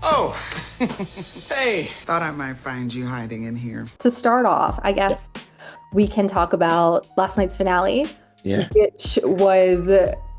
Oh, hey. Thought I might find you hiding in here. To start off, I guess we can talk about last night's finale, Yeah. which was,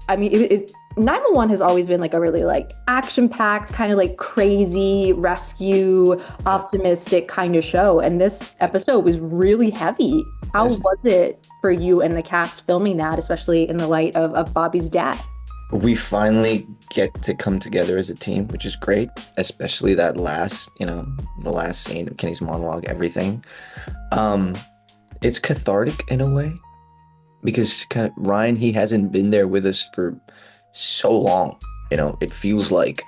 I mean, 911 has always been like a really like action-packed, kind of like crazy, rescue, optimistic kind of show. And this episode was really heavy. How Yes. was it for you and the cast filming that, especially in the light of Bobby's death? We finally get to come together as a team, which is great, especially that last, the last scene of Kenny's monologue, everything. It's cathartic in a way because kind of Ryan, he hasn't been there with us for so long. It feels like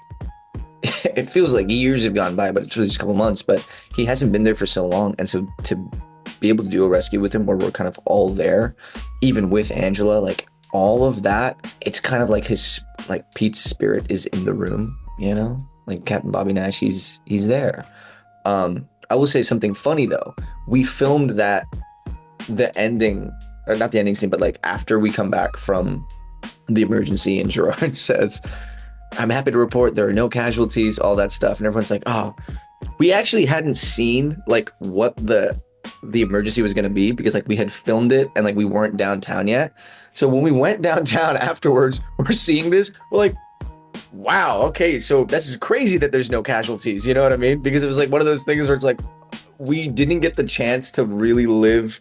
years have gone by, but it's really just a couple months, but he hasn't been there for so long. And so to be able to do a rescue with him where we're kind of all there, even with Angela, like all of that, it's kind of like Pete's spirit is in the room, like Captain Bobby Nash, he's there. I will say something funny though. We filmed the ending, or not the ending scene, but like after we come back from the emergency and Gerard says, "I'm happy to report there are no casualties," all that stuff. And everyone's like, oh, we actually hadn't seen like what the emergency was going to be because like we had filmed it and like we weren't downtown yet. So when we went downtown afterwards, we're seeing this, we're like, wow, okay, so this is crazy that there's no casualties, you know what I mean? Because it was like one of those things where it's like we didn't get the chance to really live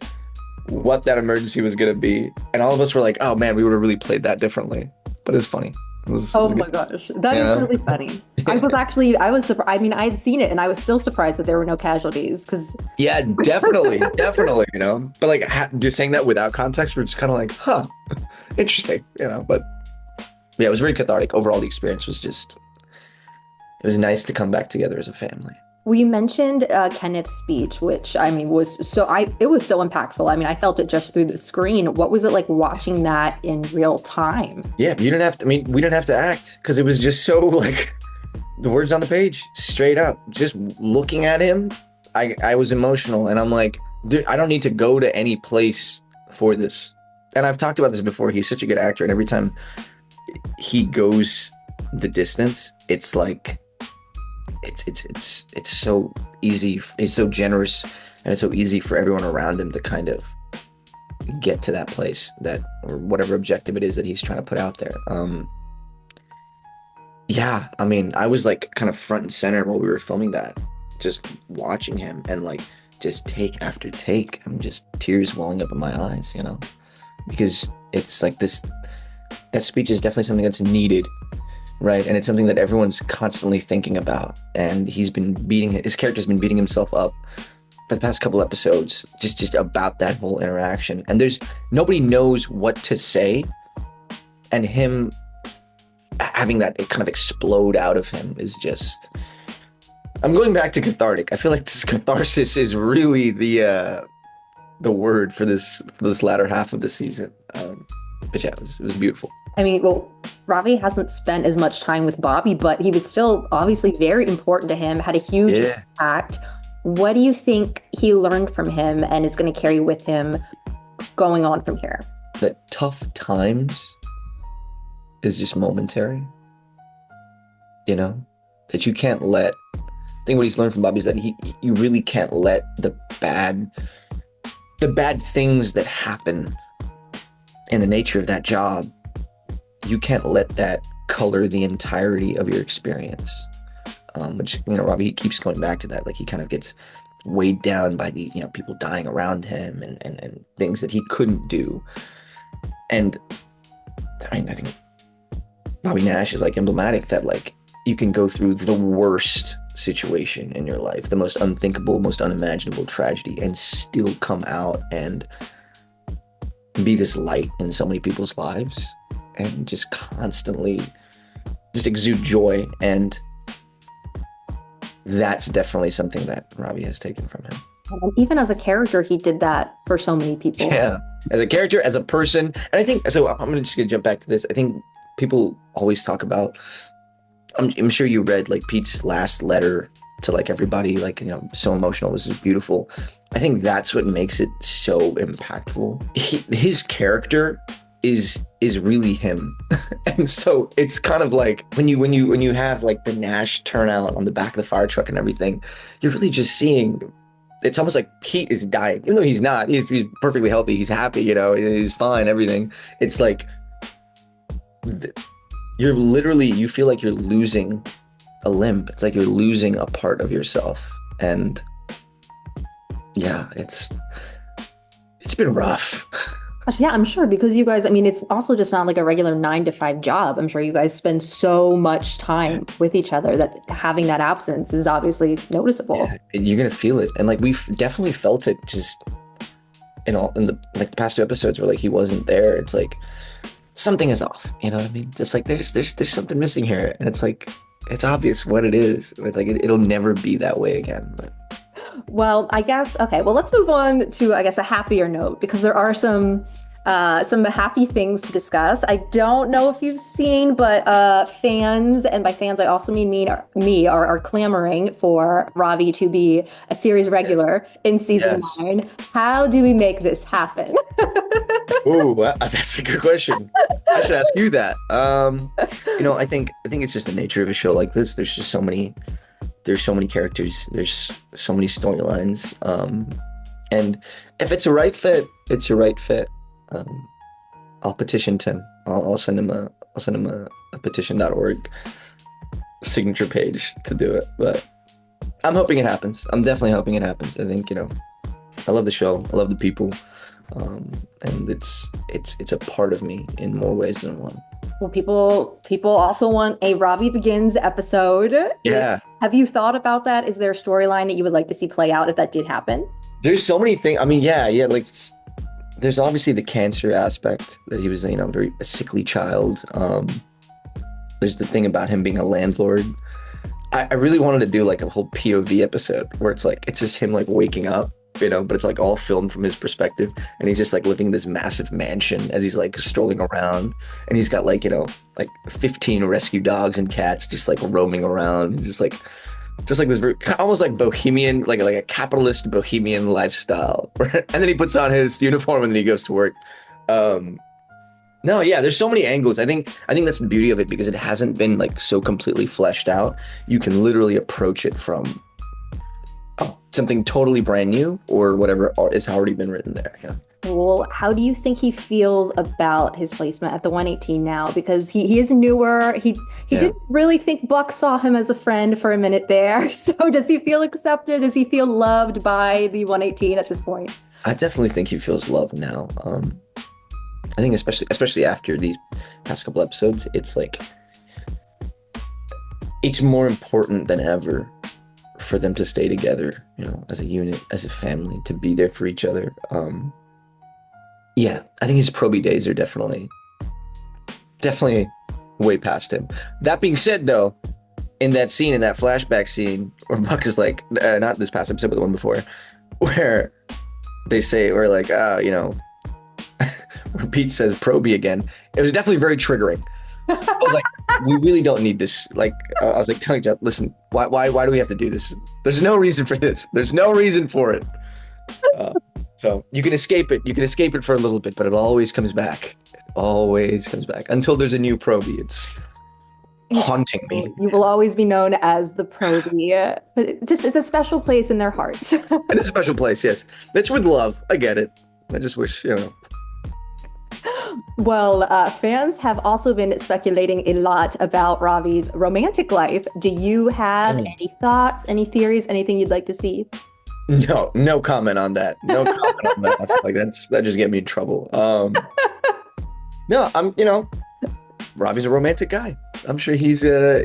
what that emergency was going to be, and all of us were like, oh man, we would have really played that differently. But it was funny. Oh my gosh, that is really funny. I was surprised. I mean, I had seen it and I was still surprised that there were no casualties because Yeah, definitely, definitely, But like just saying that without context, we're just kind of like, huh, interesting, But yeah, it was very cathartic. Overall, the experience was it was nice to come back together as a family. Well, you mentioned Kenneth's speech, which I mean it was so impactful. I mean, I felt it just through the screen. What was it like watching that in real time? Yeah, you didn't have to. I mean, we didn't have to act because it was just so like the words on the page, straight up. Just looking at him, I was emotional, and I'm like, dude, I don't need to go to any place for this. And I've talked about this before. He's such a good actor, and every time he goes the distance, it's like. It's so easy. He's so generous, and it's so easy for everyone around him to kind of get to that place, or whatever objective it is that he's trying to put out there. Yeah, I mean, I was like kind of front and center while we were filming that, just watching him and like just take after take. I'm just tears welling up in my eyes, because it's like that speech is definitely something that's needed. Right, and it's something that everyone's constantly thinking about, and his character's been beating himself up for the past couple episodes, just about that whole interaction. And nobody knows what to say, and him having that kind of explode out of him is just. I'm going back to cathartic. I feel like this catharsis is really the word for this latter half of the season. But yeah, it was beautiful. I mean, well, Ravi hasn't spent as much time with Bobby, but he was still obviously very important to him, had a huge impact. What do you think he learned from him and is going to carry with him going on from here? That tough times is just momentary. That you can't let. I think what he's learned from Bobby is that you really can't let the bad things that happen in the nature of that job, you can't let that color the entirety of your experience. Which, Robbie, he keeps going back to that. Like he kind of gets weighed down by these, people dying around him and things that he couldn't do. And I mean, I think Bobby Nash is like emblematic that like you can go through the worst situation in your life, the most unthinkable, most unimaginable tragedy, and still come out and be this light in so many people's lives and just constantly just exude joy. And that's definitely something that Ravi has taken from him. And even as a character, he did that for so many people. Yeah, as a character, as a person. And I think, so I'm just going to jump back to this. I think people always talk about, I'm sure you read like Pete's last letter to like everybody, like, so emotional, was just beautiful. I think that's what makes it so impactful. His character is really him. And so it's kind of like when you have like the Nash turnout on the back of the fire truck and everything, you're really just seeing, it's almost like Pete is dying, even though he's not. He's perfectly healthy. He's happy, he's fine, everything. It's like you feel like you're losing a limb. It's like you're losing a part of yourself. And yeah, it's been rough. Yeah, I'm sure, because you guys, I mean, it's also just not like a regular 9 to 5 job. I'm sure you guys spend so much time with each other that having that absence is obviously noticeable. Yeah, you're gonna feel it, and like we've definitely felt it just in the past 2 episodes where like he wasn't there. It's like something is off. You know what I mean? Just like there's something missing here, and it's like it's obvious what it is. It's like it'll never be that way again. But. Well, I guess, okay, well, let's move on to, I guess, a happier note, because there are some happy things to discuss. I don't know if you've seen, but fans, and by fans I also mean are clamoring for Ravi to be a series regular in season 9. How do we make this happen? Oh, that's a good question. I should ask you that. I think it's just the nature of a show like this. There's so many characters, there's so many storylines, and if it's a right fit, it's a right fit. I'll petition Tim. I'll send him a petition.org signature page to do it. But I'm hoping it happens. I'm definitely hoping it happens. I think I love the show. I love the people, and it's a part of me in more ways than one. Well, people also want a Ravi Begins episode. Yeah. Have you thought about that? Is there a storyline that you would like to see play out if that did happen? There's so many things. I mean, yeah. Like, there's obviously the cancer aspect that he was, a sickly child. There's the thing about him being a landlord. I really wanted to do like a whole POV episode where it's like it's just him like waking up. But it's like all filmed from his perspective, and he's just like living in this massive mansion as he's like strolling around, and he's got like 15 rescue dogs and cats just like roaming around. He's just like this very, almost like bohemian, like a capitalist bohemian lifestyle. And then he puts on his uniform and then he goes to work. No, yeah, there's so many angles. I think that's the beauty of it, because it hasn't been like so completely fleshed out. You can literally approach it from something totally brand new or whatever has already been written there. Yeah. Well, how do you think he feels about his placement at the 118 now? Because he is newer. He didn't really think Buck saw him as a friend for a minute there. So does he feel accepted? Does he feel loved by the 118 at this point? I definitely think he feels loved now. I think especially after these past couple episodes, it's like it's more important than ever for them to stay together, as a unit, as a family, to be there for each other. Yeah, I think his Proby days are definitely way past him. That being said, though, in that flashback scene, where Buck is like, not this past episode, but the one before, where they say, we're like, where Pete says Proby again, it was definitely very triggering. I was like, we really don't need this. Like, I was like telling Jeff, listen, why do we have to do this? There's no reason for this. There's no reason for it. So you can escape it. You can escape it for a little bit, but it always comes back. It always comes back until there's a new Proby. It's haunting me. You will always be known as the Proby. But it's a special place in their hearts. It's a special place, yes. It's with love. I get it. I just wish, Well, fans have also been speculating a lot about Ravi's romantic life. Do you have any thoughts, any theories, anything you'd like to see? No comment on that. No comment on that. I feel like that just get me in trouble. No, Ravi's a romantic guy. I'm sure he's a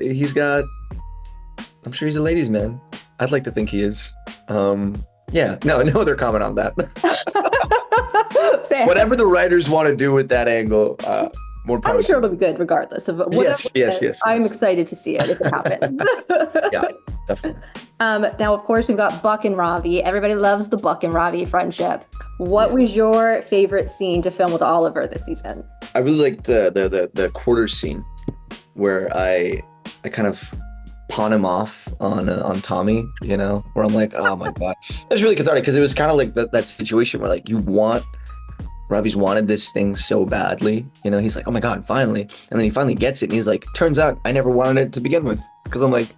ladies' man. I'd like to think he is. Yeah, no other comment on that. Whatever the writers want to do with that angle, more power. I'm sure it'll be good regardless of whatever. Yes. I'm excited to see it if it happens. Yeah, definitely. Now, of course, we've got Buck and Ravi. Everybody loves the Buck and Ravi friendship. What was your favorite scene to film with Oliver this season? I really liked the quarters scene where I kind of pawn him off on Tommy, where I'm like, oh my god, it was really cathartic, because it was kind of like that situation where like you want Ravi's wanted this thing so badly. You know, he's like, oh my God, finally. And then he finally gets it. And he's like, turns out I never wanted it to begin with. Because I'm like,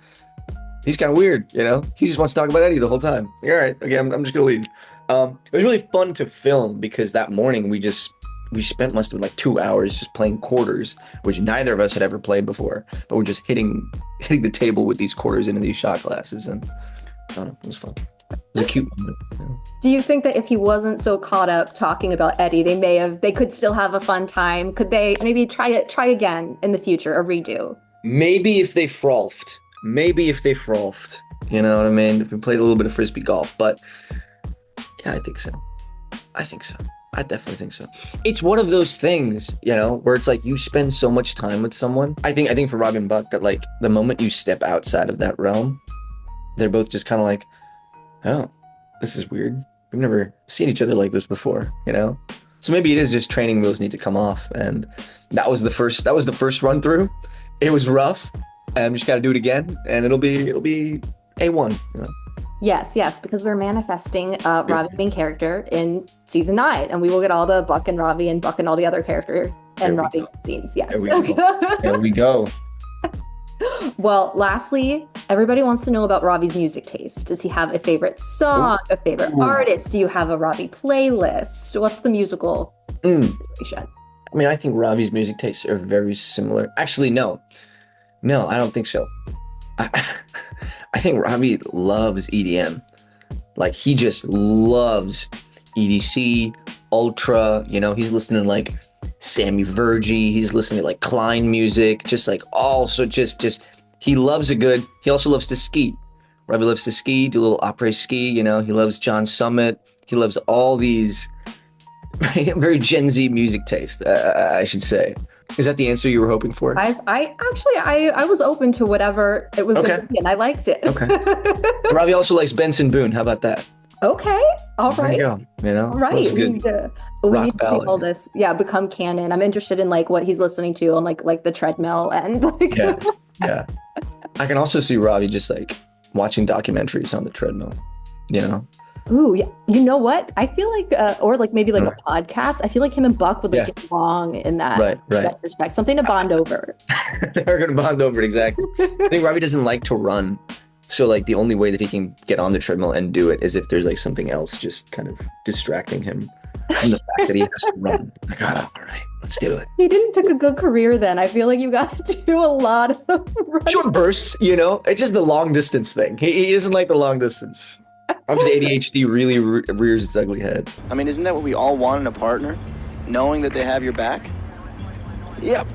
he's kind of weird, you know? He just wants to talk about Eddie the whole time. Like, all right, okay, I'm just going to leave. It was really fun to film because that morning we spent must have been like 2 hours just playing quarters, which neither of us had ever played before. But we're just hitting the table with these quarters into these shot glasses. And I don't know, it was fun. It was a cute moment. You know? Do you think that if he wasn't so caught up talking about Eddie, they could still have a fun time? Could they maybe try again in the future, a redo? Maybe if they frothed. You know what I mean? If we played a little bit of frisbee golf. But yeah, I think so. I definitely think so. It's one of those things, you know, where it's like you spend so much time with someone. I think for Ravi and Buck that like the moment you step outside of that realm, they're both just kind of like, oh, this is weird. We've never seen each other like this before, you know? So maybe it is just training wheels need to come off. And that was the first run through. It was rough. And we just got to do it again. And it'll be A1, you know? Yes, because we're manifesting Ravi being character in season 9, and we will get all the Buck and Ravi and Buck and all the other character and Ravi scenes. Yes. There we go. Well, lastly, everybody wants to know about Ravi's music taste. Does he have a favorite song, a favorite artist? Do you have a Ravi playlist? What's the musical situation? I mean, I think Ravi's music tastes are very similar. Actually, no, I don't think so. I think Ravi loves EDM. Like, he just loves EDC, Ultra, you know, he's listening to like Sammy Vergi, he's listening to like Klein music, just like also just he loves he also loves to ski. Ravi loves to ski, do a little après ski, you know, he loves John Summit, he loves all these very Gen Z music taste, I should say. Is that the answer you were hoping for? I was open to whatever it was going to be, and I liked it. Okay. Ravi also likes Benson Boone. How about that? Okay. All right. There you go. You know, all right. We need to make all this, become canon. I'm interested in like what he's listening to on like the treadmill and like. Yeah. I can also see Ravi just like watching documentaries on the treadmill. You know. Ooh, yeah. You know what? I feel like, or like maybe like a podcast. I feel like him and Buck would like get along in that, that respect. Something to bond over. They're going to bond over it, exactly. I think Ravi doesn't like to run. So like the only way that he can get on the treadmill and do it is if there's like something else just kind of distracting him from the fact that he has to run. Like, all right, let's do it. He didn't pick a good career then. I feel like you got to do a lot of running. Short bursts, you know? It's just the long distance thing. He isn't like the long distance. His ADHD really rears its ugly head. I mean, isn't that what we all want in a partner? Knowing that they have your back? Yep.